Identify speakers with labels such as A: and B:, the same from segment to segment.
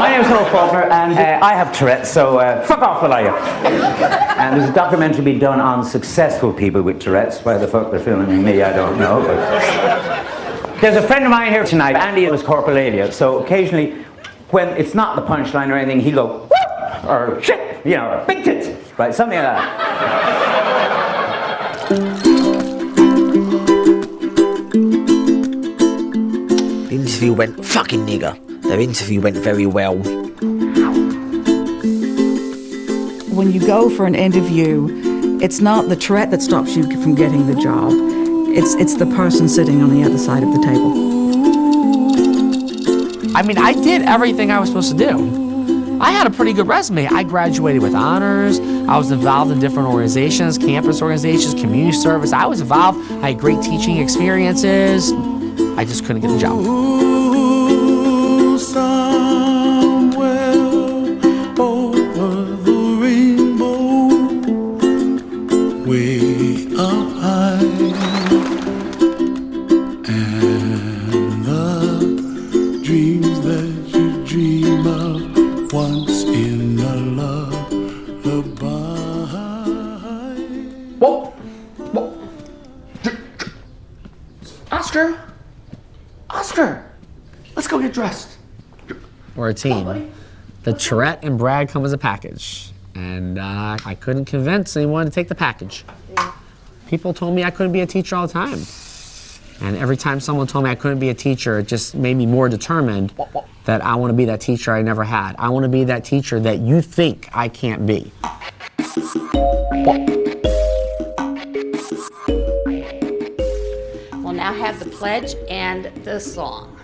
A: My name is Noel Faulkner, and I have Tourette's, so fuck off, will I? And there's a documentary being done on successful people with Tourette's. Why the fuck they're filming me, I don't know. But there's a friend of mine here tonight, Andy, was corporalia, so occasionally, when it's not the punchline or anything, he'll go, whoop, or shit, you know, or big tits, right, something like that.
B: The interview went fucking nigger. Their interview went very well.
C: When you go for an interview, it's not the Tourette that stops you from getting the job. It's the person sitting on the other side of the table.
D: I mean, I did everything I was supposed to do. I had a pretty good resume. I graduated with honors. I was involved in different organizations, campus organizations, community service. I was involved. I had great teaching experiences. I just couldn't get the job. Oscar, let's go get dressed. We're a team. The Tourette and Brad come as a package, and I couldn't convince anyone to take the package. People told me I couldn't be a teacher all the time. And every time someone told me I couldn't be a teacher, it just made me more determined that I want to be that teacher I never had. I want to be that teacher that you think I can't be.
E: We'll now have the pledge and the song.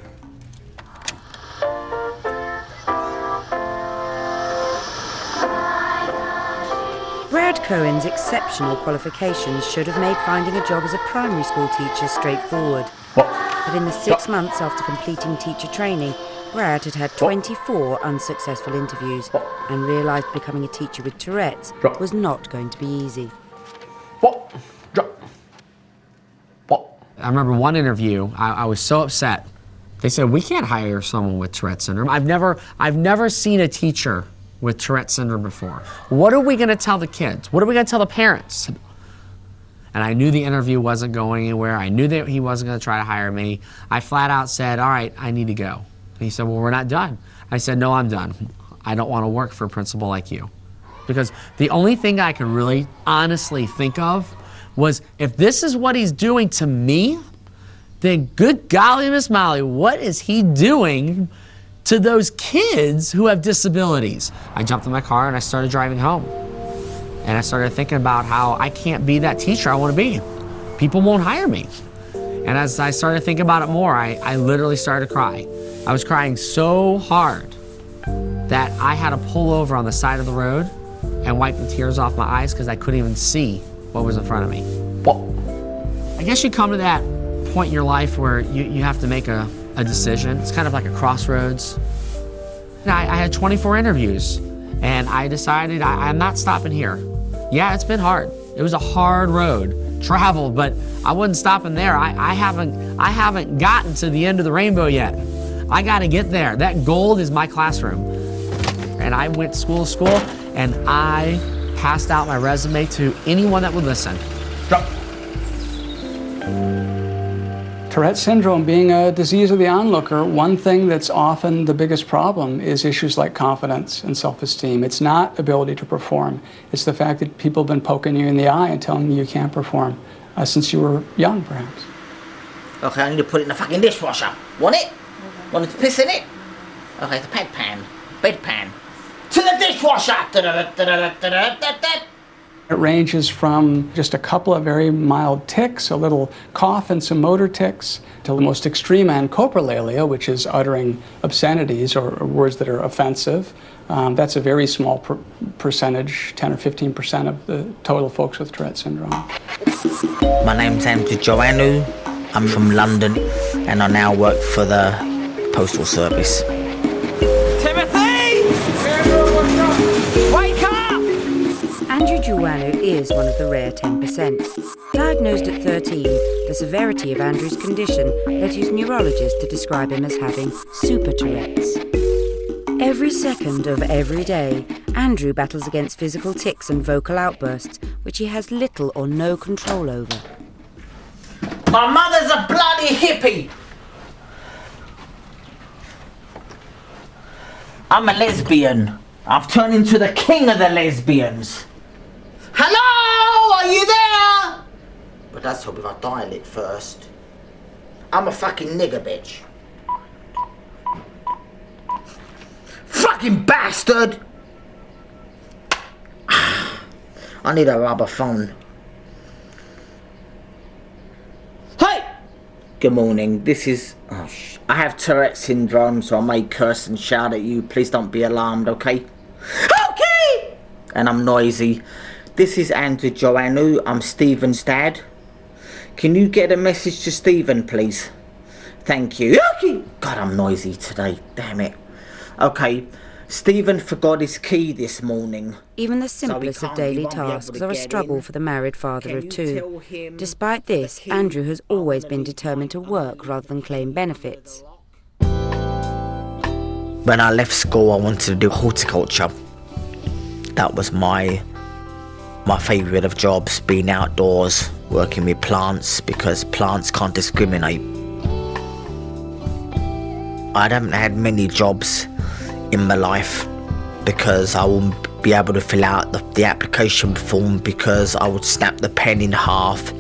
F: Brad Cohen's exceptional qualifications should have made finding a job as a primary school teacher straightforward. But in the 6 months after completing teacher training, Brad had had 24 unsuccessful interviews and realised becoming a teacher with Tourette's was not going to be easy.
D: I remember one interview, I was so upset. They said, we can't hire someone with Tourette syndrome. I've never seen a teacher with Tourette syndrome before. What are we gonna tell the kids? What are we gonna tell the parents? And I knew the interview wasn't going anywhere. I knew that he wasn't gonna try to hire me. I flat out said, all right, I need to go. And he said, well, we're not done. I said, no, I'm done. I don't wanna work for a principal like you. Because the only thing I could really honestly think of was, if this is what he's doing to me, then good golly, Miss Molly, what is he doing to those kids who have disabilities? I jumped in my car and I started driving home. And I started thinking about how I can't be that teacher I want to be. People won't hire me. And as I started thinking about it more, I literally started to cry. I was crying so hard that I had to pull over on the side of the road and wipe the tears off my eyes because I couldn't even see what was in front of me. I guess you come to that point in your life where you have to make a decision. It's kind of like a crossroads. And I had 24 interviews, and I decided I'm not stopping here. Yeah, it's been hard. It was a hard road, traveled, but I wasn't stopping there. I haven't gotten to the end of the rainbow yet. I got to get there. That gold is my classroom. And I went school to school, and I passed out my resume to anyone that would listen.
G: Tourette syndrome being a disease of the onlooker, one thing that's often the biggest problem is issues like confidence and self-esteem. It's not ability to perform. It's the fact that people have been poking you in the eye and telling you you can't perform since you were young, perhaps.
B: Okay, I need to put it in the fucking dishwasher. Want it? Want it to piss in it? Okay, the bedpan. To the dishwasher!
G: It ranges from just a couple of very mild tics, a little cough and some motor tics, to the most extreme end, coprolalia, which is uttering obscenities or words that are offensive. That's a very small percentage, 10 or 15% of the total folks with Tourette syndrome.
B: My name's Andrew Joannou. I'm from London, and I now work for the Postal Service.
F: Andrew Joannou is one of the rare 10%. Diagnosed at 13, the severity of Andrew's condition led his neurologist to describe him as having super Tourette's. Every second of every day, Andrew battles against physical tics and vocal outbursts, which he has little or no control over.
B: My mother's a bloody hippie! I'm a lesbian. I've turned into the king of the lesbians. Hello, are you there? But that's hope if I dial it first. I'm a fucking nigger bitch. Fucking bastard! I need a rubber phone. Hey! Good morning, this is... I have Tourette syndrome, so I may curse and shout at you. Please don't be alarmed, okay? Okay! And I'm noisy. This is Andrew Joannou. I'm Stephen's dad. Can you get a message to Stephen, please? Thank you. Okay. God, I'm noisy today. Damn it. Okay. Stephen forgot his key this morning.
F: Even the simplest of daily tasks are a struggle for the married father of two. Despite this, Andrew has always been determined to work rather than claim benefits.
B: When I left school, I wanted to do horticulture. That was my favourite of jobs, being outdoors, working with plants, because plants can't discriminate. I haven't had many jobs in my life because I wouldn't be able to fill out the application form because I would snap the pen in half,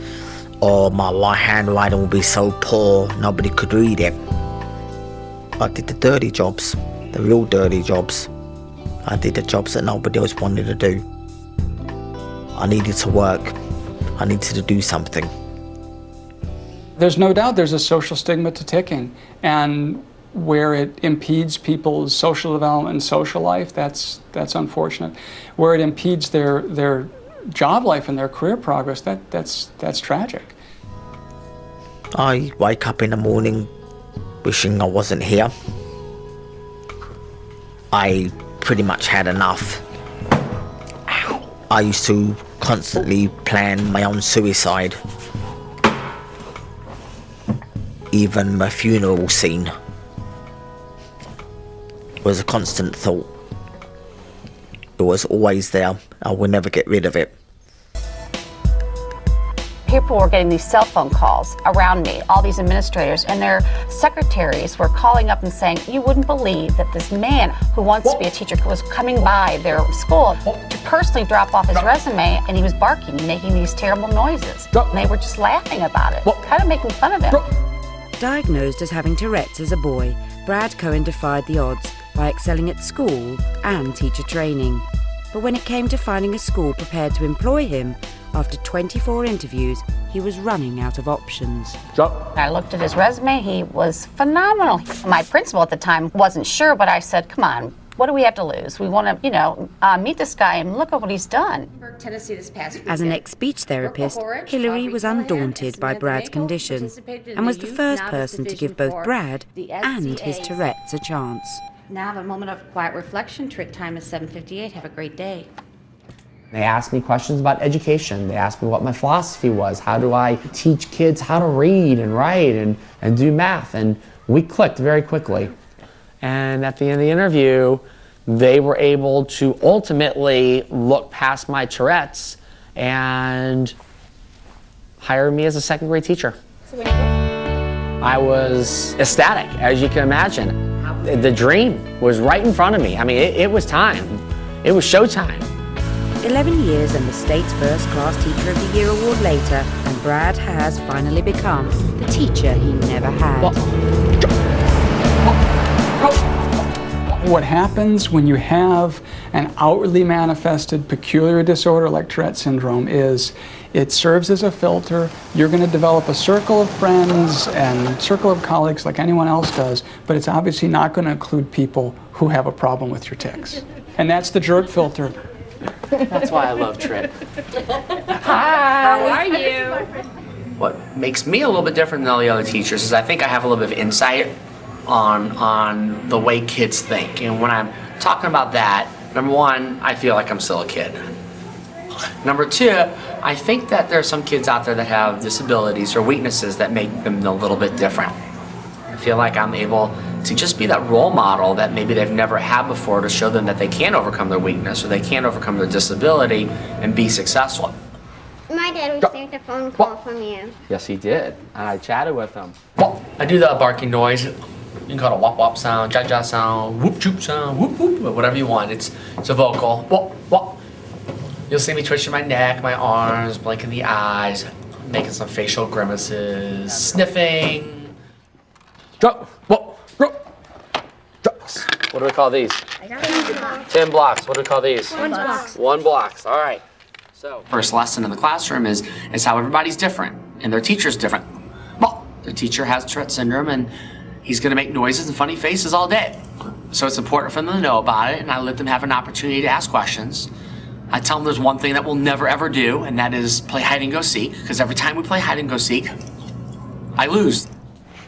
B: or my handwriting would be so poor nobody could read it. I did the dirty jobs, the real dirty jobs. I did the jobs that nobody else wanted to do. I needed to work. I needed to do something.
G: There's no doubt there's a social stigma to ticking, and where it impedes people's social development and social life, that's unfortunate. Where it impedes their job life and their career progress, that's tragic.
B: I wake up in the morning wishing I wasn't here. I pretty much had enough. I used to constantly plan my own suicide. Even my funeral scene was a constant thought. It was always there. I would never get rid of it.
E: People were getting these cell phone calls around me, all these administrators, and their secretaries were calling up and saying, you wouldn't believe that this man who wants to be a teacher was coming by their school to personally drop off his resume, and he was barking and making these terrible noises. And they were just laughing about it, kind of making fun of him.
F: Diagnosed as having Tourette's as a boy, Brad Cohen defied the odds by excelling at school and teacher training. But when it came to finding a school prepared to employ him, after 24 interviews, he was running out of options.
E: I looked at his resume. He was phenomenal. My principal at the time wasn't sure, but I said, come on, what do we have to lose? We want to, meet this guy and look at what he's done.
F: As an ex-speech therapist, Hillary was undaunted by Brad's condition and was the first person to give both Brad and his Tourette's a chance.
E: Now, a moment of quiet reflection. Trick time is 7:58. Have a great day.
D: They asked me questions about education. They asked me what my philosophy was. How do I teach kids how to read and write and do math? And we clicked very quickly. And at the end of the interview, they were able to ultimately look past my Tourette's and hire me as a second grade teacher. I was ecstatic, as you can imagine. The dream was right in front of me. I mean, it was time. It was showtime.
F: 11 years and the state's first-class Teacher of the Year award later, and Brad has finally become the teacher he never had.
G: What happens when you have an outwardly manifested peculiar disorder like Tourette syndrome is it serves as a filter. You're going to develop a circle of friends and circle of colleagues like anyone else does, but it's obviously not going to include people who have a problem with your tics. And that's the jerk filter.
D: That's why I love Tourette.
E: Hi. How are you?
D: What makes me a little bit different than all the other teachers is I think I have a little bit of insight on the way kids think. And when I'm talking about that, number one, I feel like I'm still a kid. Number two, I think that there are some kids out there that have disabilities or weaknesses that make them a little bit different. I feel like I'm able to just be that role model that maybe they've never had before, to show them that they can overcome their weakness or they can overcome their disability and be successful.
H: My dad received a phone call from you.
D: Yes, he did. And I chatted with him. Well, I do the barking noise. You can call it a wop wop sound, ja ja sound, whoop choop sound, whoop whoop, whatever you want. It's a vocal. Wop wop. You'll see me twitching my neck, my arms, blinking the eyes, making some facial grimaces, sniffing. Drop, wop, drop. Drops. What do we call these? 10 blocks. What do we call these?
H: 1 blocks.
D: 1 blocks. All right. So, first lesson in the classroom is how everybody's different and their teacher's different. Well, the teacher has Tourette syndrome and he's going to make noises and funny faces all day. So it's important for them to know about it, and I let them have an opportunity to ask questions. I tell them there's one thing that we'll never ever do, and that is play hide and go seek, because every time we play hide and go seek, I lose.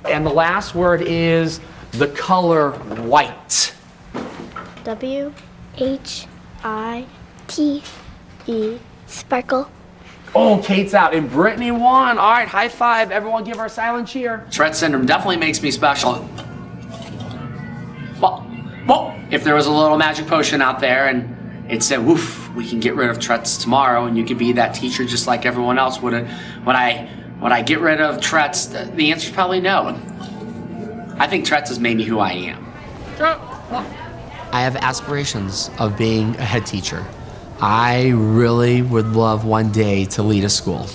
D: And the last word is the color white.
H: W-H-I-T-E. Sparkle.
D: Oh, Kate's out and Brittany won. All right, high five. Everyone give her a silent cheer. Tourette syndrome definitely makes me special. Well, if there was a little magic potion out there and it said, woof, we can get rid of Tourette's tomorrow and you could be that teacher just like everyone else, would I get rid of Tourette's? The answer is probably no. I think Tourette's has made me who I am. I have aspirations of being a head teacher. I really would love one day to lead a school.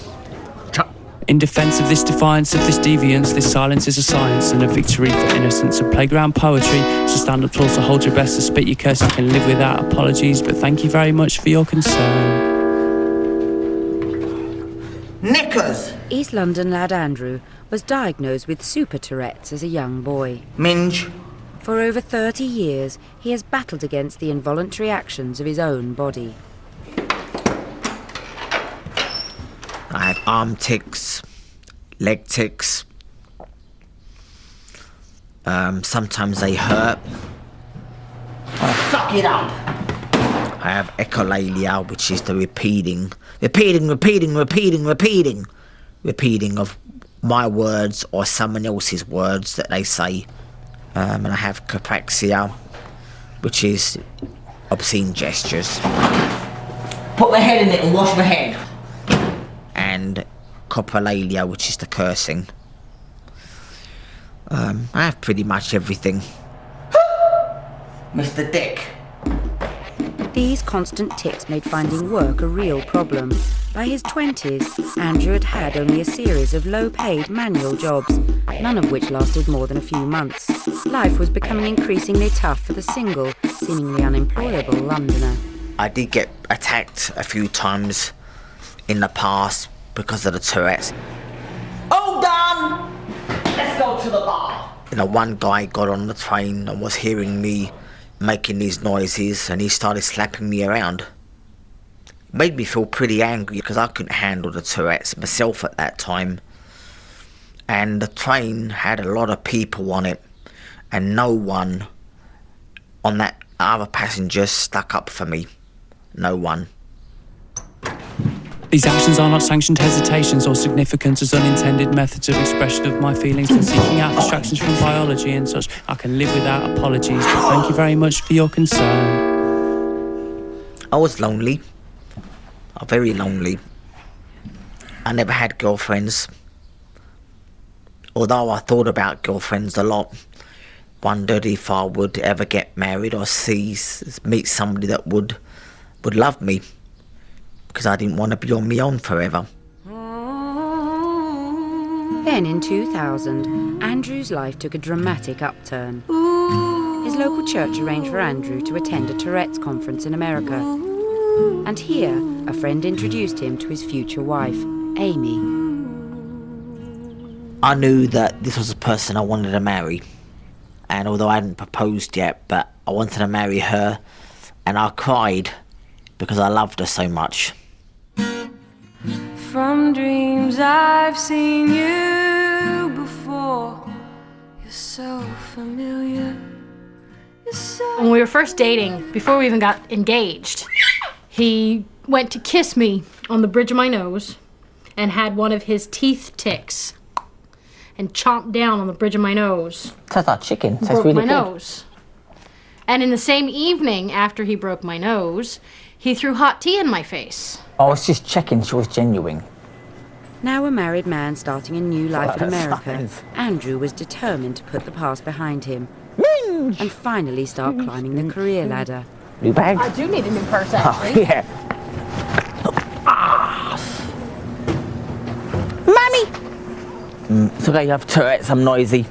I: In defence of this defiance, of this deviance, this silence is a science and a victory for innocence. A playground poetry, so stand up tall, so hold your breath, so spit your curse. You can live without apologies, but thank you very much for your concern.
B: Knickers!
F: East London lad Andrew was diagnosed with super Tourette's as a young boy.
B: Minge.
F: For over 30 years, he has battled against the involuntary actions of his own body.
B: I have arm tics, leg tics. Sometimes they hurt. Suck it up! I have echolalia, which is the repeating of my words or someone else's words that they say. And I have capraxia, which is obscene gestures. Put my head in it and wash my head. And coprolalia, which is the cursing. I have pretty much everything. Mr. Dick.
F: These constant tics made finding work a real problem. By his 20s, Andrew had had only a series of low-paid manual jobs, none of which lasted more than a few months. Life was becoming increasingly tough for the single, seemingly unemployable Londoner.
B: I did get attacked a few times in the past because of the Tourette's. All done! Let's go to the bar! You know, one guy got on the train and was hearing me making these noises and he started slapping me around. It made me feel pretty angry because I couldn't handle the Tourette's myself at that time. And the train had a lot of people on it and no one on that other passenger stuck up for me. No one.
I: These actions are not sanctioned hesitations or significant as unintended methods of expression of my feelings and seeking out distractions from biology and such. I can live without apologies, but thank you very much for your concern.
B: I was lonely. Very lonely. I never had girlfriends. Although I thought about girlfriends a lot. Wondered if I would ever get married or meet somebody that would love me. Because I didn't want to be on my own forever.
F: Then in 2000, Andrew's life took a dramatic upturn. His local church arranged for Andrew to attend a Tourette's conference in America. And here, a friend introduced him to his future wife, Amy.
B: I knew that this was the person I wanted to marry. And although I hadn't proposed yet, but I wanted to marry her. And I cried because I loved her so much.
J: From dreams I've seen you before. You're so familiar. You're so...
K: When we were first dating, before we even got engaged, he went to kiss me on the bridge of my nose and had one of his teeth tics. and chomped down on the bridge of my nose.
B: Tastes like chicken. Tastes
K: Broke
B: really
K: my
B: good.
K: nose. And in the same evening after he broke my nose, he threw hot tea in my face.
B: I was just checking she was genuine.
F: Now a married man starting a new life in America, Andrew was determined to put the past behind him and finally start climbing the career ladder.
B: New bag?
K: I do need a new purse, actually.
B: Yeah. Mummy! It's okay, you have Tourettes, I'm noisy.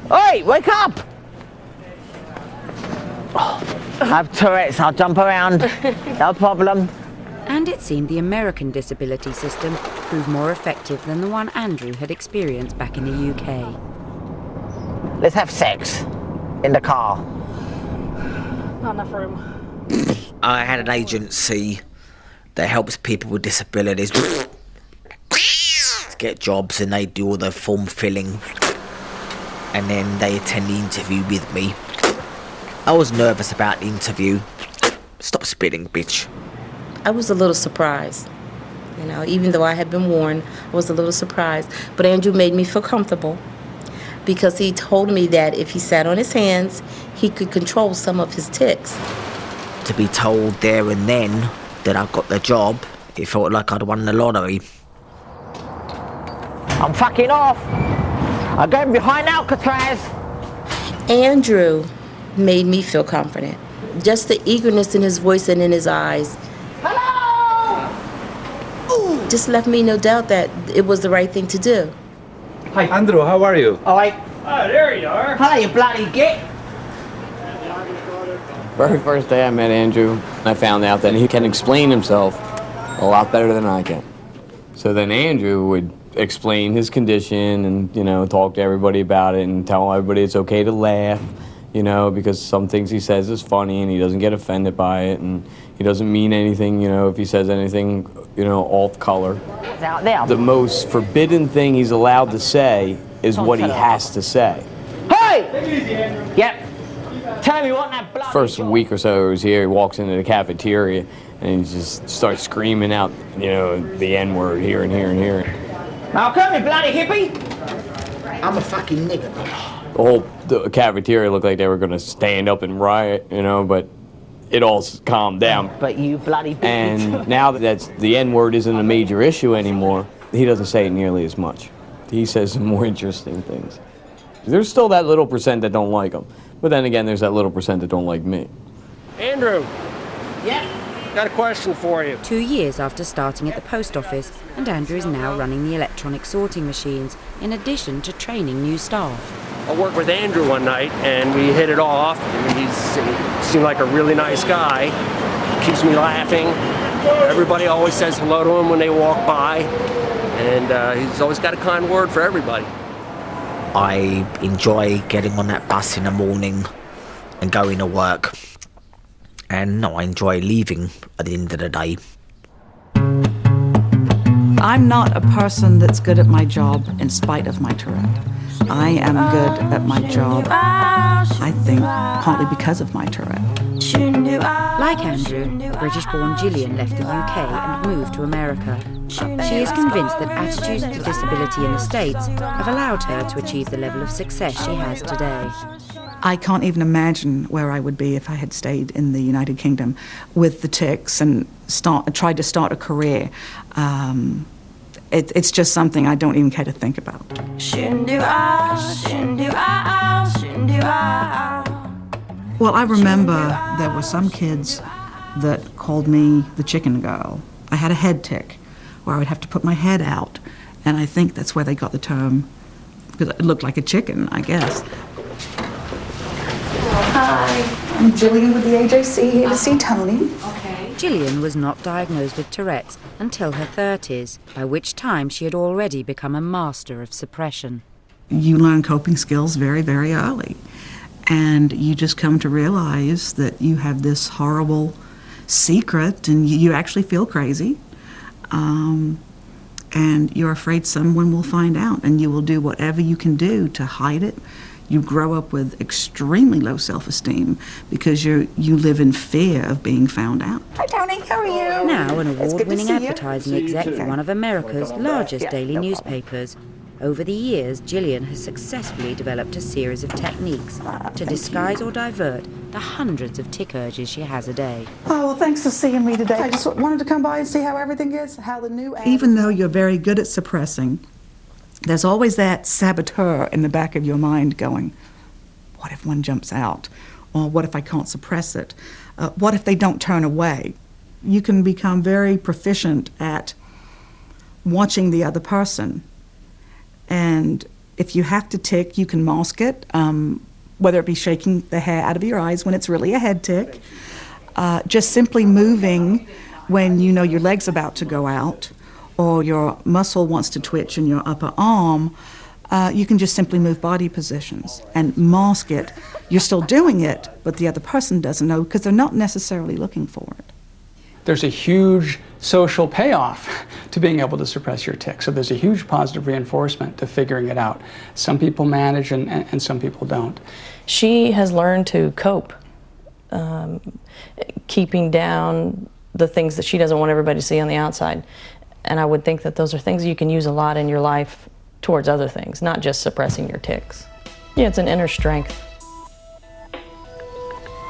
B: Oi, wake up! I have Tourettes, I'll jump around. No problem.
F: And it seemed the American disability system proved more effective than the one Andrew had experienced back in the UK.
B: Let's have sex. In the car.
K: Not enough room.
B: I had an agency that helps people with disabilities get jobs, and they do all the form filling, and then they attend the interview with me. I was nervous about the interview. Stop spitting, bitch.
L: I was a little surprised. You know, even though I had been warned, I was a little surprised. But Andrew made me feel comfortable because he told me that if he sat on his hands, he could control some of his tics.
B: To be told there and then that I got the job, it felt like I'd won the lottery. I'm fucking off! I'm going behind Alcatraz!
L: Andrew made me feel confident. Just the eagerness in his voice and in his eyes.
B: Hello!
L: Ooh, just left me no doubt that it was the right thing to do.
M: Hi, Andrew, how are you?
B: Alright.
M: Oh, there you are.
B: Hello, you bloody git!
N: Very first day I met Andrew, I found out that he can explain himself a lot better than I can. So then Andrew would explain his condition and, you know, talk to everybody about it and tell everybody it's okay to laugh, you know, because some things he says is funny and he doesn't get offended by it, and he doesn't mean anything, you know, if he says anything, you know, off color.
B: It's out there.
N: The most forbidden thing he's allowed to say is what he has to say.
B: Hey! Yep. Tell me what that bloody
N: First week or so he was here, he walks into the cafeteria and he just starts screaming out, you know, the N-word here and here and here.
B: Now come here, bloody hippie! I'm a fucking nigger.
N: The cafeteria looked like they were going to stand up and riot, you know, but it all calmed down.
B: But you bloody bitch.
N: And now that the N-word isn't a major issue anymore, he doesn't say it nearly as much. He says some more interesting things. There's still that little percent that don't like him. But then again, there's that little percent that don't like me.
M: Andrew.
B: Yeah?
M: Got a question for you.
F: 2 years after starting at the post office, and Andrew is now running the electronic sorting machines, in addition to training new staff.
M: I worked with Andrew one night, and we hit it off. He seemed like a really nice guy. Keeps me laughing. Everybody always says hello to him when they walk by, and he's always got a kind word for everybody.
B: I enjoy getting on that bus in the morning and going to work. And no, I enjoy leaving at the end of the day.
C: I'm not a person that's good at my job in spite of my Tourette. I am good at my job, I think, partly because of my Tourette.
F: Like Andrew, British-born Gillian left the UK and moved to America. She is convinced that attitudes to disability in the States have allowed her to achieve the level of success she has today.
C: I can't even imagine where I would be if I had stayed in the United Kingdom with the tics and tried to start a career. It's just something I don't even care to think about. Well, I remember there were some kids that called me the chicken girl. I had a head tic where I would have to put my head out, and I think that's where they got the term, because it looked like a chicken, I guess. Hi, I'm Jillian with the AJC, here to see Tony.
F: Okay. Gillian was not diagnosed with Tourette's until her 30s, by which time she had already become a master of suppression.
C: You learn coping skills very, very early. And you just come to realize that you have this horrible secret and you actually feel crazy. And you're afraid someone will find out, and you will do whatever you can do to hide it. You grow up with extremely low self-esteem because you live in fear of being found out.
L: Hi, Tony. How are you?
F: Now an award-winning advertising exec for one of America's largest daily newspapers, Over the years, Gillian has successfully developed a series of techniques to disguise or divert the hundreds of tic urges she has a day.
C: Oh, well, thanks for seeing me today. I just wanted to come by and see how everything is, how the new... Even though you're very good at suppressing, there's always that saboteur in the back of your mind going, what if one jumps out? Or what if I can't suppress it? What if they don't turn away? You can become very proficient at watching the other person. And if you have to tic, you can mask it, whether it be shaking the hair out of your eyes when it's really a head tic, just simply moving when you know your leg's about to go out, or your muscle wants to twitch in your upper arm. You can just simply move body positions and mask it. You're still doing it, but the other person doesn't know because they're not necessarily looking for it.
G: There's a huge social payoff to being able to suppress your tics. So there's a huge positive reinforcement to figuring it out. Some people manage and some people don't.
O: She has learned to cope, keeping down the things that she doesn't want everybody to see on the outside. And I would think that those are things you can use a lot in your life towards other things, not just suppressing your tics. Yeah, it's an inner strength.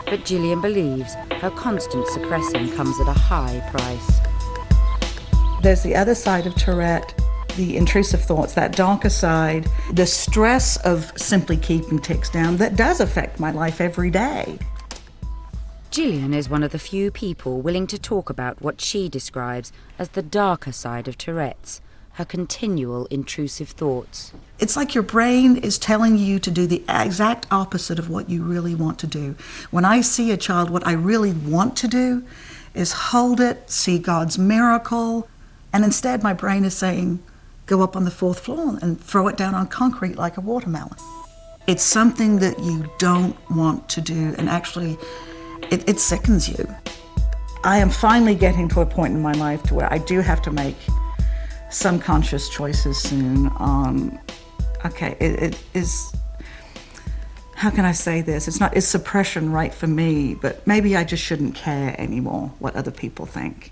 F: But Gillian believes her constant suppressing comes at a high price.
C: There's the other side of Tourette, the intrusive thoughts, that darker side, the stress of simply keeping tics down that does affect my life every day.
F: Gillian is one of the few people willing to talk about what she describes as the darker side of Tourette's, her continual intrusive thoughts.
C: It's like your brain is telling you to do the exact opposite of what you really want to do. When I see a child, what I really want to do is hold it, see God's miracle, and instead my brain is saying, go up on the 4th floor and throw it down on concrete like a watermelon. It's something that you don't want to do, and actually it sickens you. I am finally getting to a point in my life to where I do have to make some conscious choices soon. Okay, it is, how can I say this? It's suppression right for me, but maybe I just shouldn't care anymore what other people think.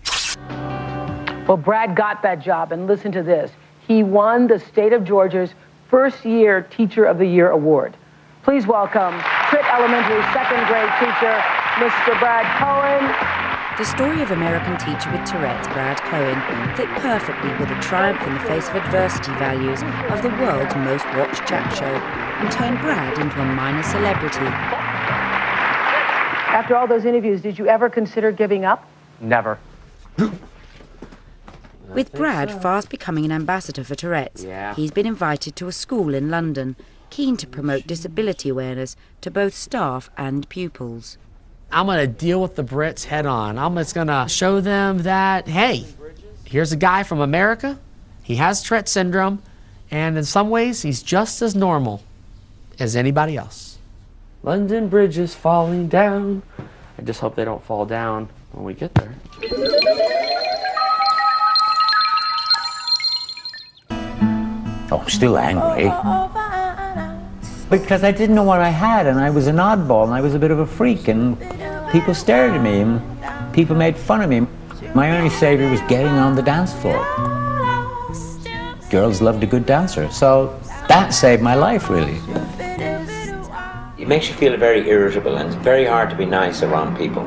P: Well, Brad got that job, and listen to this. He won the state of Georgia's first-year Teacher of the Year award. Please welcome Pitt Elementary second grade teacher, Mr. Brad Cohen.
F: The story of American teacher with Tourette's, Brad Cohen, fit perfectly with the triumph in the face of adversity values of the world's most watched chat show, and turned Brad into a minor celebrity.
P: After all those interviews, did you ever consider giving up?
Q: Never.
F: With Brad fast becoming an ambassador for Tourette's, he's been invited to a school in London, keen to promote disability awareness to both staff and pupils.
D: I'm going to deal with the Brits head on. I'm just going to show them that, hey, here's a guy from America. He has Tourette syndrome, and in some ways, he's just as normal as anybody else.
Q: London Bridge is falling down. I just hope they don't fall down when we get there.
A: Oh, I'm still angry. Because I didn't know what I had, and I was an oddball, and I was a bit of a freak, and people stared at me, and people made fun of me. My only savior was getting on the dance floor. Girls loved a good dancer, so that saved my life, really. It makes you feel very irritable, and it's very hard to be nice around people.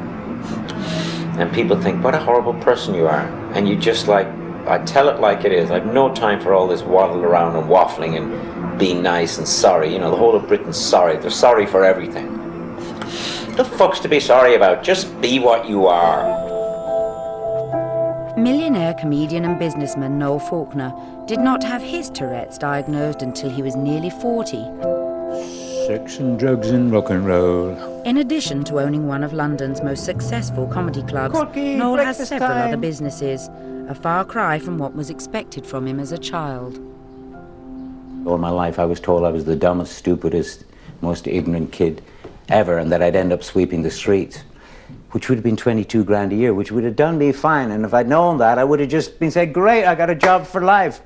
A: And people think, what a horrible person you are. And you just like, I tell it like it is. I have no time for all this waddle around and waffling and being nice and sorry. You know, the whole of Britain's sorry. They're sorry for everything. The fuck's to be sorry about? Just be what you are.
F: Millionaire comedian and businessman Noel Faulkner did not have his Tourette's diagnosed until he was nearly 40.
A: Sex and drugs and rock and roll.
F: In addition to owning one of London's most successful comedy clubs, Noel has several other businesses, a far cry from what was expected from him as a child.
A: All my life I was told I was the dumbest, stupidest, most ignorant kid ever, and that I'd end up sweeping the streets, which would have been 22 grand a year, which would have done me fine. And if I'd known that, I would have just been said, great, I got a job for life.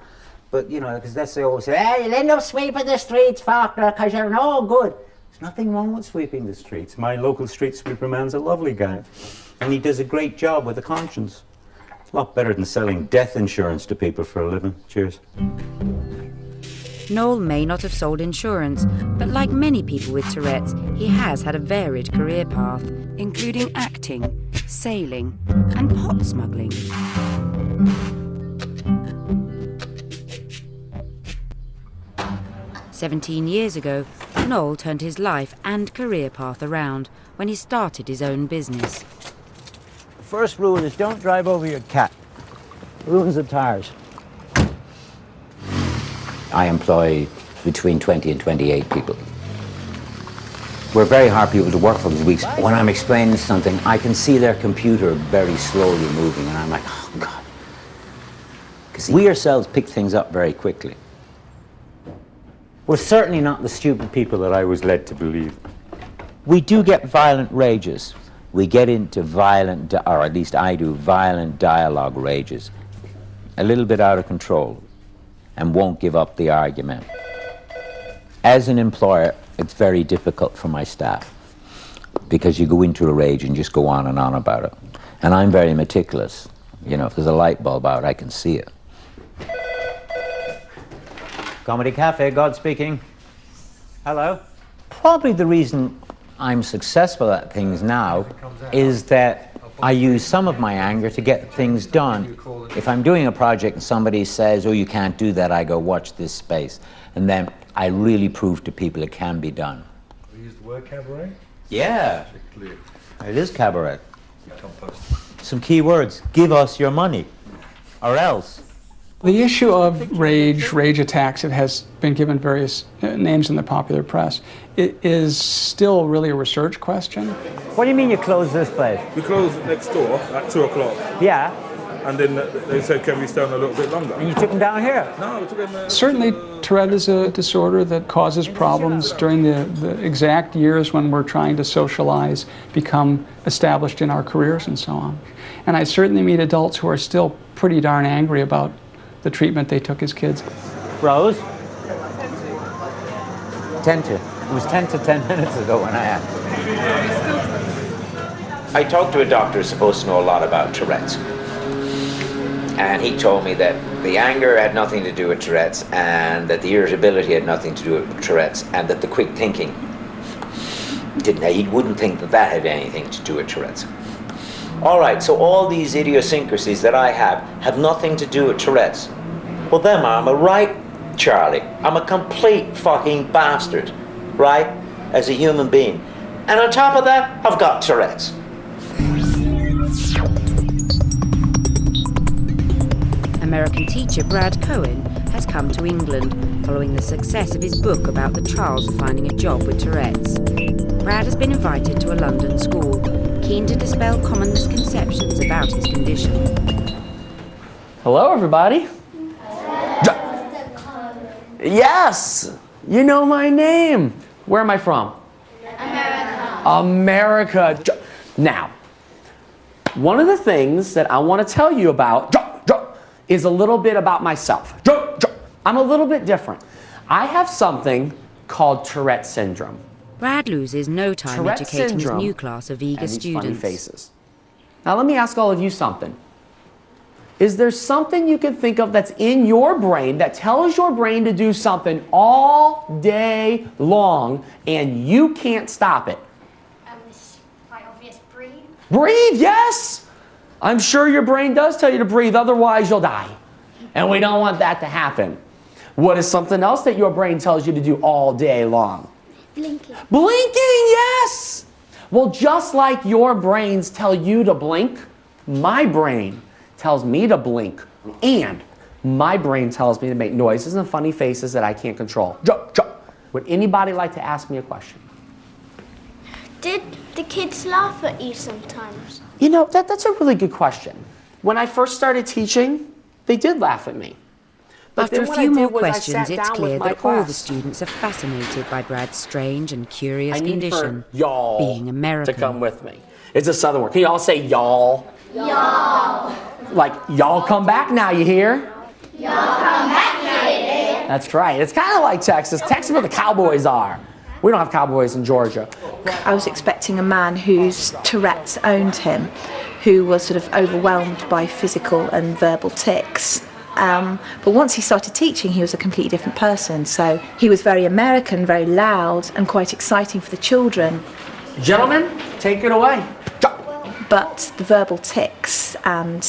A: But, you know, because that's they always say, hey, you'll end up sweeping the streets, Faulkner, because you're no good. There's nothing wrong with sweeping the streets. My local street sweeper man's a lovely guy, and he does a great job with a conscience. It's a lot better than selling death insurance to people for a living. Cheers.
F: Noel may not have sold insurance, but like many people with Tourette's, he has had a varied career path, including acting, sailing, and pot smuggling. "17 years ago, Noel turned his life and career path around when he started his own business.
A: First rule is don't drive over your cat. Ruins the tires. I employ between 20 and 28 people. We're very hard people to work for because when I'm explaining something, I can see their computer very slowly moving, and I'm like, oh, God. Because we ourselves pick things up very quickly. We're certainly not the stupid people that I was led to believe. We do get violent rages. We get into violent, or at least I do, violent dialogue rages. A little bit out of control, and won't give up the argument. As an employer, it's very difficult for my staff because you go into a rage and just go on and on about it. And I'm very meticulous. You know, if there's a light bulb out, I can see it. Comedy Cafe, God speaking. Hello. Probably the reason I'm successful at things now is that I use some of my anger to get things done. If I'm doing a project and somebody says, oh, you can't do that, I go, watch this space. And then I really prove to people it can be done.
R: We use the word cabaret?
A: Yeah, it is cabaret. Some key words: give us your money, or else.
G: The issue of rage attacks, it has been given various names in the popular press. It is still really a research question.
A: What do you mean you closed this place?
R: We closed next door at 2 o'clock.
A: Yeah.
R: And then they said, can we stay on a little bit longer?
A: And you took them down here?
R: No, we took them...
G: Certainly, Tourette is a disorder that causes problems during the exact years when we're trying to socialize, become established in our careers and so on. And I certainly meet adults who are still pretty darn angry about the treatment they took as kids.
A: Rose? 10 to. It was 10 to 10 minutes ago when I asked. I talked to a doctor who's supposed to know a lot about Tourette's. And he told me that the anger had nothing to do with Tourette's, and that the irritability had nothing to do with Tourette's, and that the quick thinking didn't. He wouldn't think that that had anything to do with Tourette's. All right, so all these idiosyncrasies that I have nothing to do with Tourette's. Well, then I'm a right, Charlie. I'm a complete fucking bastard, right? As a human being. And on top of that, I've got Tourette's.
F: American teacher Brad Cohen has come to England following the success of his book about the trials of finding a job with Tourette's. Brad has been invited to a London school, keen to dispel common misconceptions about his condition.
Q: Hello, everybody. Yes, you know my name. Where am I from? America. Now, one of the things that I want to tell you about is a little bit about myself. I'm a little bit different. I have something called Tourette syndrome.
F: Brad loses no time
Q: Tourette
F: educating his
Q: syndrome
F: new class of eager
Q: and these
F: students.
Q: funny faces. Now let me ask all of you something. Is there something you can think of that's in your brain that tells your brain to do something all day long and you can't stop it?
H: It's quite obvious. Breathe.
Q: Breathe, yes! I'm sure your brain does tell you to breathe, otherwise you'll die. And we don't want that to happen. What is something else that your brain tells you to do all day long?
H: Blinking.
Q: Blinking, yes! Well, just like your brains tell you to blink, my brain tells me to blink, and my brain tells me to make noises and funny faces that I can't control. Would anybody like to ask me a question?
H: Did the kids laugh at you sometimes?
Q: You know, that's a really good question. When I first started teaching, they did laugh at me. But
F: After a few more questions, it's clear that all the students are fascinated by Brad's strange and curious condition,
Q: y'all
F: being American.
Q: to come with me. It's a southern word. Can y'all say y'all?
H: Y'all.
Q: Like, y'all come back now, you hear?
H: Y'all come back now, you hear?
Q: That's right. It's kind of like Texas. Texas where the cowboys are. We don't have cowboys in Georgia.
S: I was expecting a man whose Tourette's owned him, who was sort of overwhelmed by physical and verbal tics.
T: But once he started teaching, he was a completely different person. So he was very American, very loud, and quite exciting for the children.
D: Gentlemen, take it away.
T: But the verbal tics and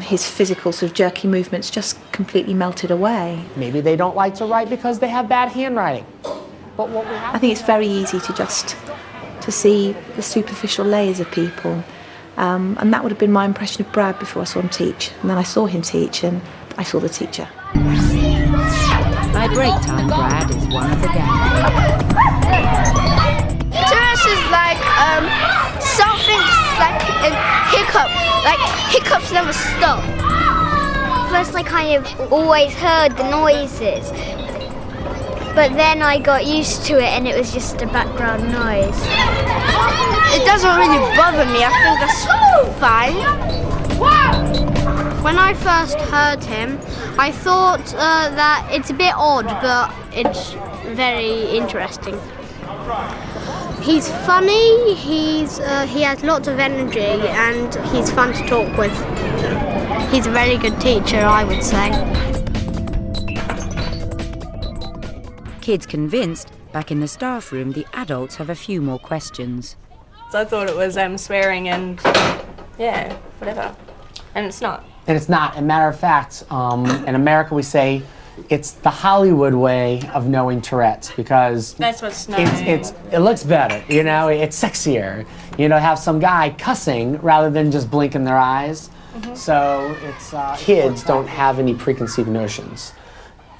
T: his physical sort of jerky movements just completely melted away.
D: Maybe they don't like to write because they have bad handwriting. But what we have...
T: I think it's very easy to see the superficial layers of people. And that would have been my impression of Brad before I saw him teach. And then I saw him teach, and I saw the teacher.
F: By break time, Brad is one of the gang.
H: Tourette's is like something like a hiccup. Like hiccups never stop. First, I kind of always heard the noises, but then I got used to it, and it was just a background noise. It doesn't really bother me. I think that's fine.
K: When I first heard him, I thought that it's a bit odd, but it's very interesting. He's funny, he has lots of energy, and he's fun to talk with. He's a very good teacher, I would say.
F: Kids convinced, back in the staff room, the adults have a few more questions.
U: So I thought it was swearing and, yeah, whatever. And it's not.
D: And it's not. As a matter of fact, in America we say it's the Hollywood way of knowing Tourette's, because
U: that's what's nice.
D: It looks better, you know, it's sexier. You know, have some guy cussing rather than just blinking their eyes. So it's, kids don't have any preconceived notions.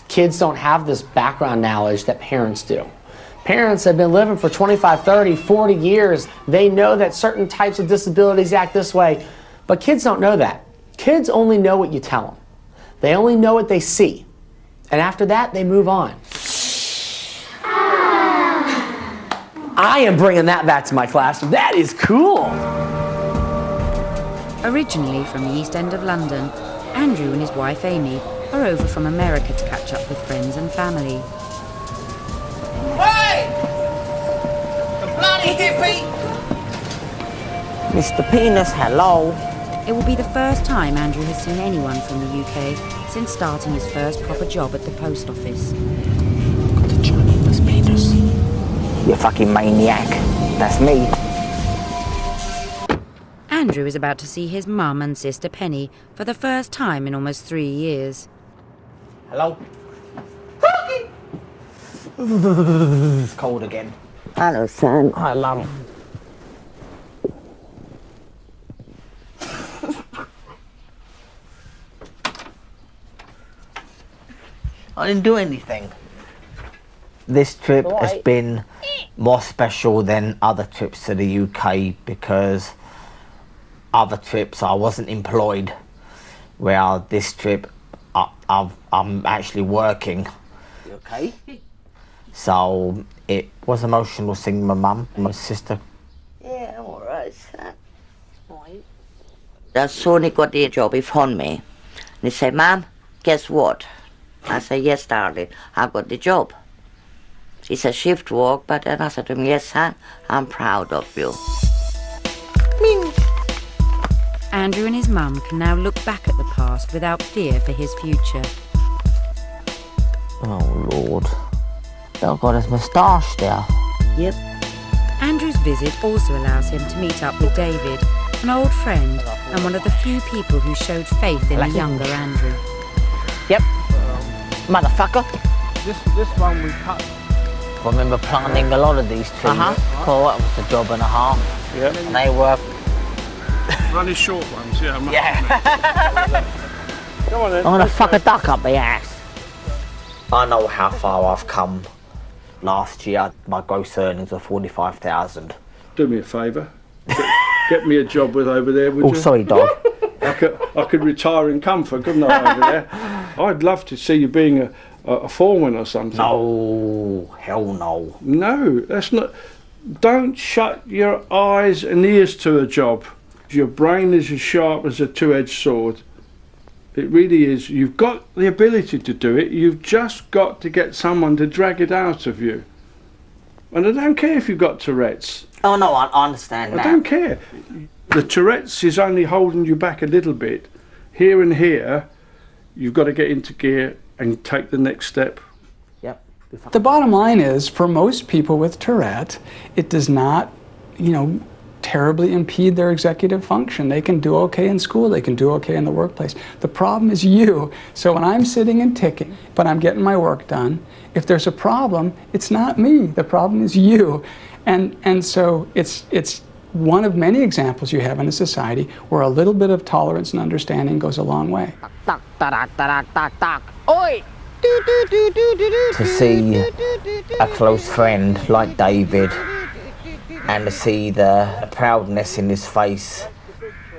D: Kids don't have this background knowledge that parents do. Parents have been living for 25, 30, 40 years. They know that certain types of disabilities act this way, but kids don't know that. Kids only know what you tell them. They only know what they see. And after that, they move on. I am bringing that back to my classroom. That is cool.
F: Originally from the East End of London, Andrew and his wife Amy are over from America to catch up with friends and family.
B: Hey! The bloody hippie! Mr. Penis, hello.
F: It will be the first time Andrew has seen anyone from the UK since starting his first proper job at the post office.
B: Got to join Mr. Penis. You fucking maniac. That's me.
F: Andrew is about to see his mum and sister Penny for the first time in almost 3 years.
B: Hello? It's cold again. Hello, son. Hi, love. I didn't do anything. This trip has been more special than other trips to the UK because other trips I wasn't employed, where this trip I'm actually working. You okay? So it was emotional seeing my mum and my sister.
V: Yeah, I'm alright, son. Right. That's Sonny got the job in front of me. And he said, Mum, guess what? I said, yes, darling, I got the job. It's a shift work, but then I said to him, yes, son, I'm proud of you.
F: Andrew and his mum can now look back at the past without fear for his future.
B: Oh, Lord. Oh, God, his moustache there.
V: Yep.
F: Andrew's visit also allows him to meet up with David, an old friend and one of the few people who showed faith in the younger Andrew.
B: Yep. Motherfucker.
W: This one we cut.
B: I remember planting a lot of these trees. Well, that was a job and a half.
W: Yeah.
B: And they were...
W: Running short ones, yeah.
B: Yeah.
W: Come on then.
B: I'm gonna fuck a duck up the ass. I know how far I've come. Last year, my gross earnings were 45,000.
W: Do me a favour. Get me a job with over there, would you?
B: Oh, sorry, dog.
W: I could retire in comfort, couldn't I, over there? I'd love to see you being a foreman or something.
B: No, hell no.
W: No, that's not... Don't shut your eyes and ears to a job. Your brain is as sharp as a two-edged sword. It really is. You've got the ability to do it. You've just got to get someone to drag it out of you. And I don't care if you've got Tourette's.
B: Oh, no, I understand that.
W: I don't care. The Tourette's is only holding you back a little bit. Here and here, you've got to get into gear and take the next step.
G: The bottom line is, for most people with Tourette, it does not, terribly impede their executive function. They can do okay in school, they can do okay in the workplace. The problem is you. So when I'm sitting and ticking, but I'm getting my work done, if there's a problem, it's not me. The problem is you. And so it's one of many examples you have in a society where a little bit of tolerance and understanding goes a long way.
B: Oi! To see a close friend like David and to see the proudness in his face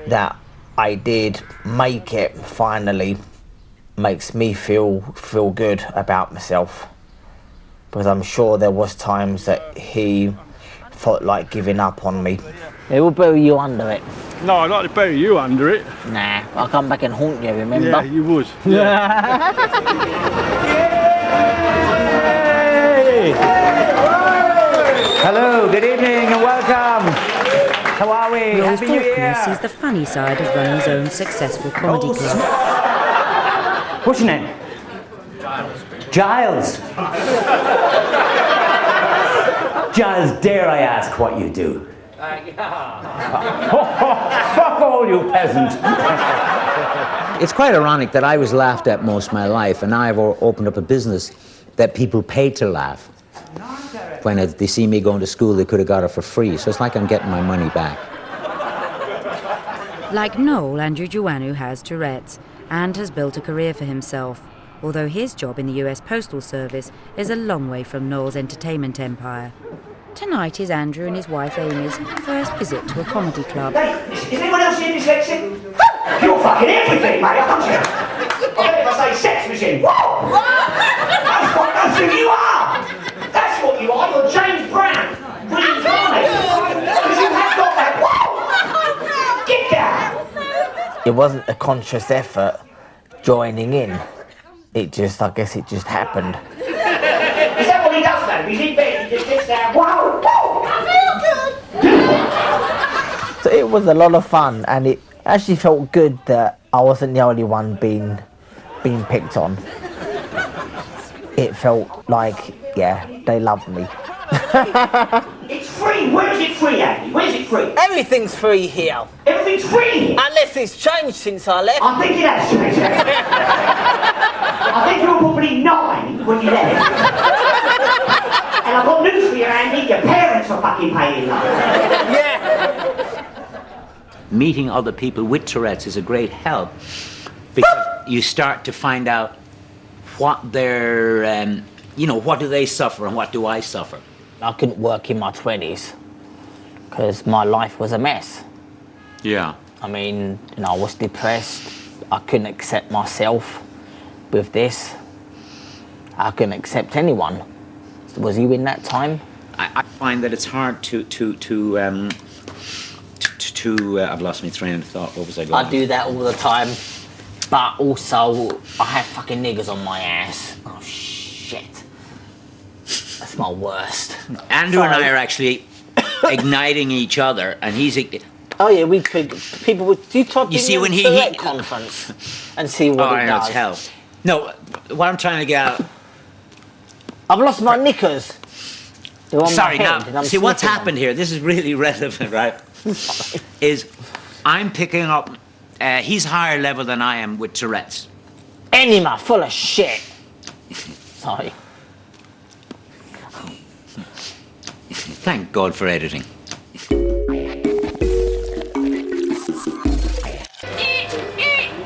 B: that I did make it finally makes me feel good about myself, because I'm sure there was times that he felt like giving up on me. It will bury you under it.
W: No, I'd like to bury you under it.
B: Nah, I'll come back and haunt you, remember?
W: Yeah, you would.
A: Hello, good evening and welcome. How are we?
F: Noel
A: Happy New Year.
F: Faulkner sees the funny side of running his own successful comedy club.
A: What's your name? Giles. Giles, dare I ask what you do? Fuck all you peasants. It's quite ironic that I was laughed at most of my life, and now I've opened up a business that people pay to laugh. When they see me going to school, they could have got it for free. So it's like I'm getting my money back.
F: Like Noel, Andrew Joannou has Tourette's and has built a career for himself, although his job in the US Postal Service is a long way from Noel's entertainment empire. Tonight is Andrew and his wife Amy's first visit to a comedy club.
E: Is anyone else here dyslexic? You're fucking everything, mate, aren't you? I bet if I say sex machine, whoa! That's who you are! That's what you are, you're James Brown, reincarnated. Because you have got that, whoa! Get down!
B: It wasn't a conscious effort joining in. I guess it just happened.
E: Is that what he does though? He's in bed, he just sits there, whoa, whoa! I feel good!
B: So it was a lot of fun, and it actually felt good that I wasn't the only one being picked on. It felt like, yeah, they loved me.
E: It's free! Where is it free, Andy? Where's it free?
B: Everything's free here.
E: Everything's free here?
B: Unless it's changed since I left.
E: I think it has changed. I think you were probably 9 when you left. And I've got news for you, Andy. Your parents are fucking paying you.
B: Yeah.
A: Meeting other people with Tourette's is a great help because you start to find out what their, what do they suffer and what do I suffer.
B: I couldn't work in my 20s because my life was a mess.
A: Yeah.
B: I mean, I was depressed. I couldn't accept myself with this. I couldn't accept anyone. Was you in that time?
A: I find that it's hard to I've lost my train of thought. What was I going?
B: I do that all the time, but also I have fucking niggers on my ass. Oh shit, that's my worst.
A: Andrew and I are actually igniting each other, and he's.
B: Oh yeah, we could. People would. You talk.
A: You see when he
B: conference and see what it does.
A: It's hell. No, what I'm trying to get out.
B: I've lost my knickers. They're on
A: Sorry,
B: my head,
A: now, see what's happened here, this is really relevant, right? Is I'm picking up, he's higher level than I am with Tourette's.
B: Enema, full of shit. Sorry.
A: Thank God for editing.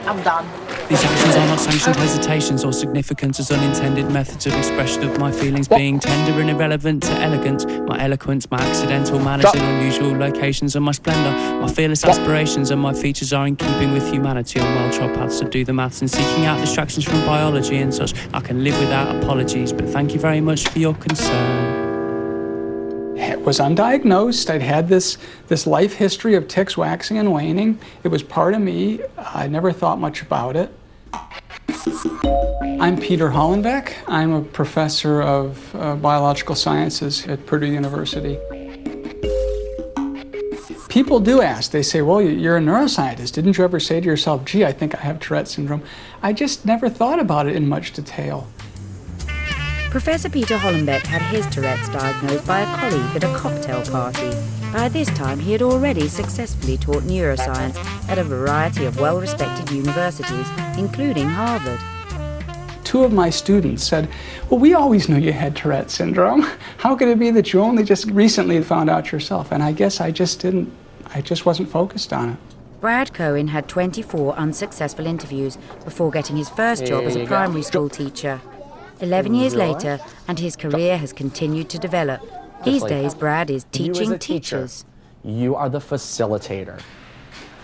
B: I'm done.
I: These actions are not sanctioned hesitations or significant as unintended methods of expression of my feelings, being tender and irrelevant to elegant. My eloquence, my accidental manners in unusual locations, and my splendour. My fearless aspirations and my features are in keeping with humanity on well-trod paths to do the maths and seeking out distractions from biology and such. I can live without apologies, but thank you very much for your concern.
G: It was undiagnosed. I'd had this life history of tics waxing and waning. It was part of me. I never thought much about it. I'm Peter Hollenbeck. I'm a professor of biological sciences at Purdue University. People do ask. They say, well, you're a neuroscientist. Didn't you ever say to yourself, gee, I think I have Tourette syndrome? I just never thought about it in much detail.
F: Professor Peter Hollenbeck had his Tourette's diagnosed by a colleague at a cocktail party. By this time, he had already successfully taught neuroscience at a variety of well-respected universities, including Harvard.
G: 2 of my students said, well, we always knew you had Tourette syndrome. How could it be that you only just recently found out yourself? And I guess I just wasn't focused on it.
F: Brad Cohen had 24 unsuccessful interviews before getting his first job as a primary school teacher. 11 years later, and his career has continued to develop. These days, Brad is teaching teachers.
Q: You are the facilitator.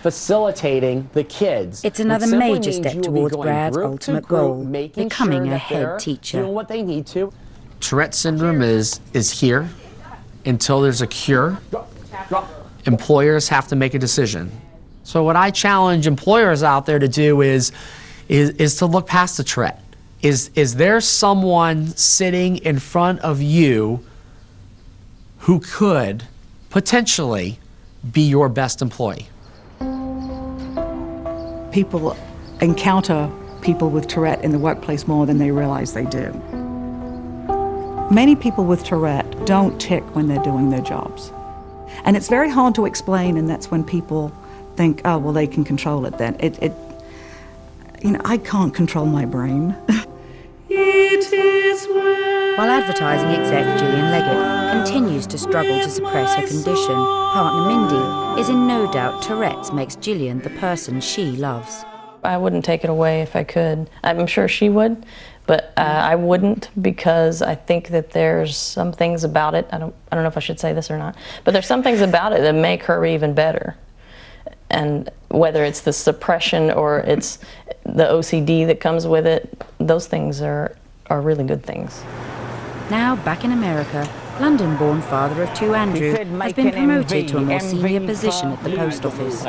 Q: Facilitating the kids.
F: It's another major step towards Brad's ultimate goal, becoming a head teacher.
Q: Doing what they need to. Tourette syndrome is here until there's a cure. Employers have to make a decision. So what I challenge employers out there to do is to look past the Tourette. Is there someone sitting in front of you who could potentially be your best employee?
C: People encounter people with Tourette in the workplace more than they realize they do. Many people with Tourette don't tic when they're doing their jobs. And it's very hard to explain, and that's when people think, oh, well, they can control it then. I can't control my brain.
F: While advertising exec Gillian Leggett continues to struggle to suppress her condition, partner Mindy is in no doubt Tourette's makes Gillian the person she loves.
O: I wouldn't take it away if I could. I'm sure she would, but I wouldn't, because I think that there's some things about it, I don't know if I should say this or not, but there's some things about it that make her even better. And whether it's the suppression or it's the OCD that comes with it, those things are really good things.
F: Now, back in America, London-born father of 2 Andrew has been promoted to a more senior position at the post office.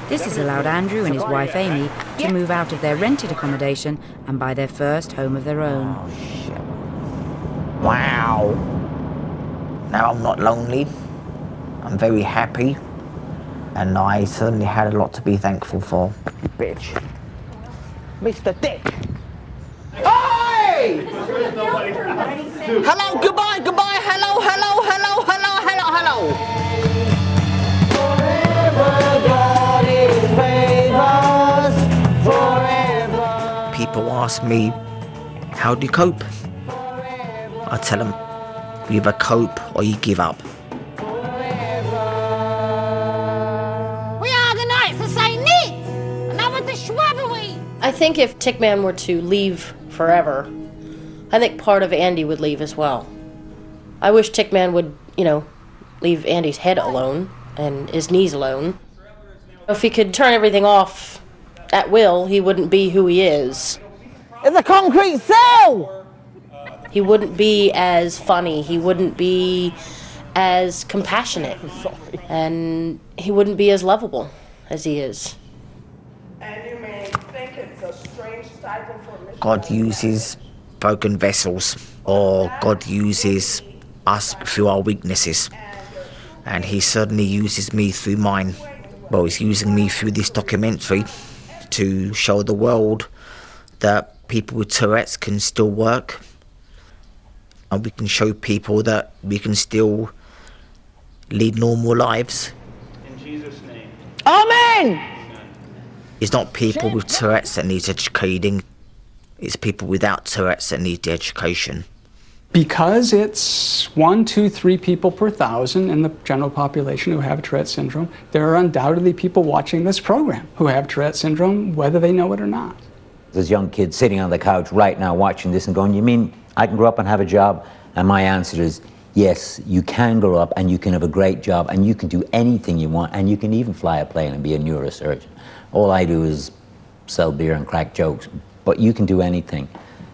F: This has allowed Andrew and his wife Amy to move out of their rented accommodation and buy their first home of their own.
B: Wow. Now I'm not lonely. I'm very happy. And I certainly had a lot to be thankful for. Bitch. Mr. Dick. Hey! Hello, goodbye, goodbye, hello, hello, hello, hello, hello, hello. People ask me, how do you cope? I tell them, you either cope or you give up.
J: I think if Tickman were to leave forever, I think part of Andy would leave as well. I wish Tickman would, leave Andy's head alone and his knees alone. If he could turn everything off at will, he wouldn't be who he is.
B: It's a concrete cell!
J: He wouldn't be as funny, he wouldn't be as compassionate, and he wouldn't be as lovable as he is.
B: God uses broken vessels, or God uses us through our weaknesses. And he certainly uses me through mine. Well, he's using me through this documentary to show the world that people with Tourette's can still work. And we can show people that we can still lead normal lives.
R: In Jesus' name.
B: Amen! It's not people with Tourette's that need educating. It's people without Tourette's that need the education.
G: Because it's 1, 2, 3 people per 1,000 in the general population who have Tourette syndrome, there are undoubtedly people watching this program who have Tourette syndrome, whether they know it or not.
A: There's young kids sitting on the couch right now watching this and going, you mean I can grow up and have a job? And my answer is, yes, you can grow up and you can have a great job and you can do anything you want and you can even fly a plane and be a neurosurgeon. All I do is sell beer and crack jokes, but you can do anything.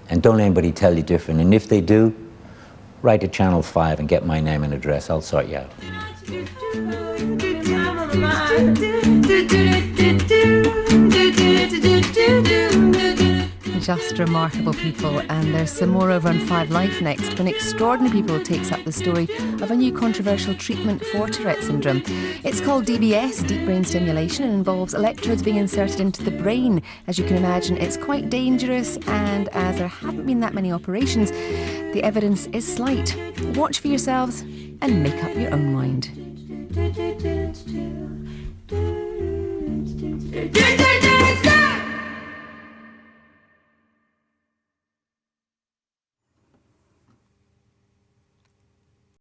A: And don't let anybody tell you different. And if they do, write to Channel 5 and get my name and address. I'll sort you out.
L: just remarkable people, and there's some more over on 5 Life next when Extraordinary People takes up the story of a new controversial treatment for Tourette syndrome. It's called DBS, deep brain stimulation, and involves electrodes being inserted into the brain. As you can imagine, it's quite dangerous, and as there haven't been that many operations, the evidence is slight. Watch for yourselves and make up your own mind.
M: Dance,